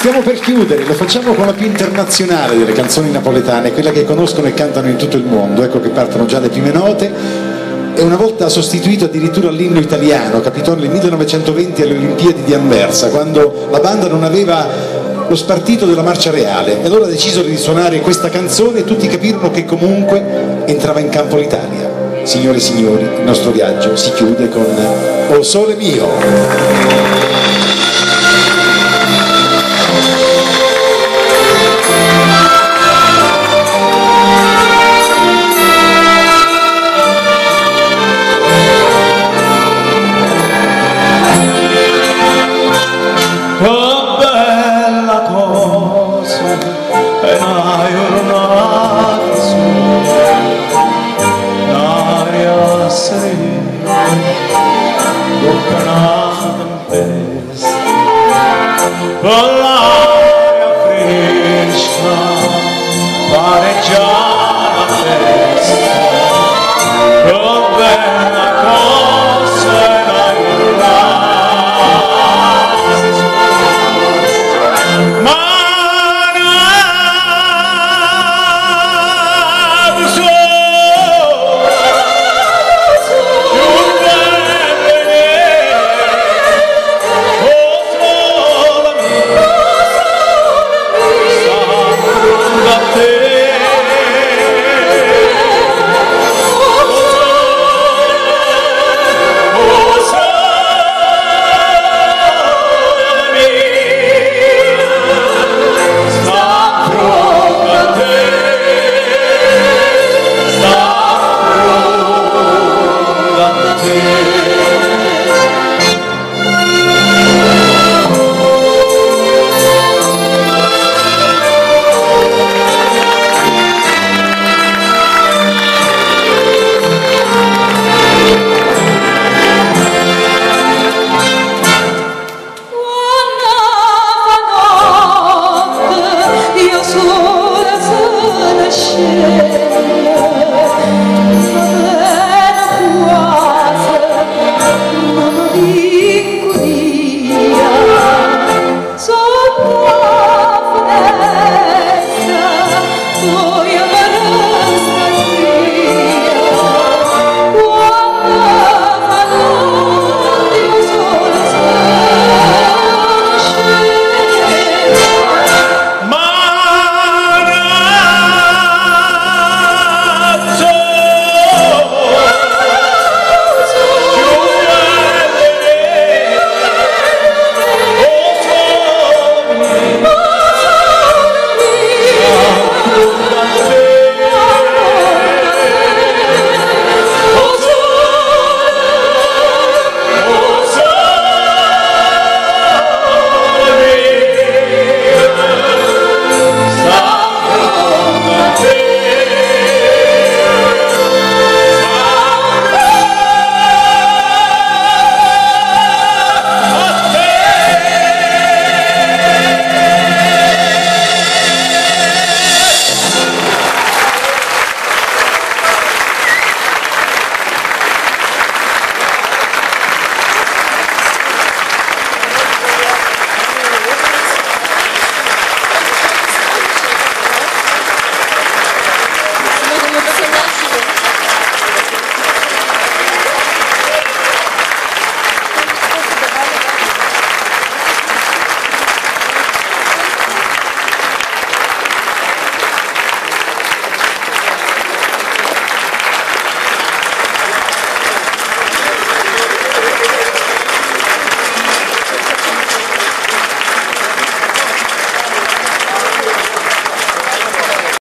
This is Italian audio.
Stiamo per chiudere, lo facciamo con la più internazionale delle canzoni napoletane, quella che conoscono e cantano in tutto il mondo. Ecco che partono già le prime note. E una volta sostituito addirittura l'inno italiano, capitò nel 1920 alle Olimpiadi di Anversa, quando la banda non aveva lo spartito della marcia reale, e allora decisero di suonare questa canzone e tutti capirono che comunque entrava in campo l'Italia. Signore e signori, il nostro viaggio si chiude con O Sole Mio. L'aria fresca pareggia la testa, che bella cosa.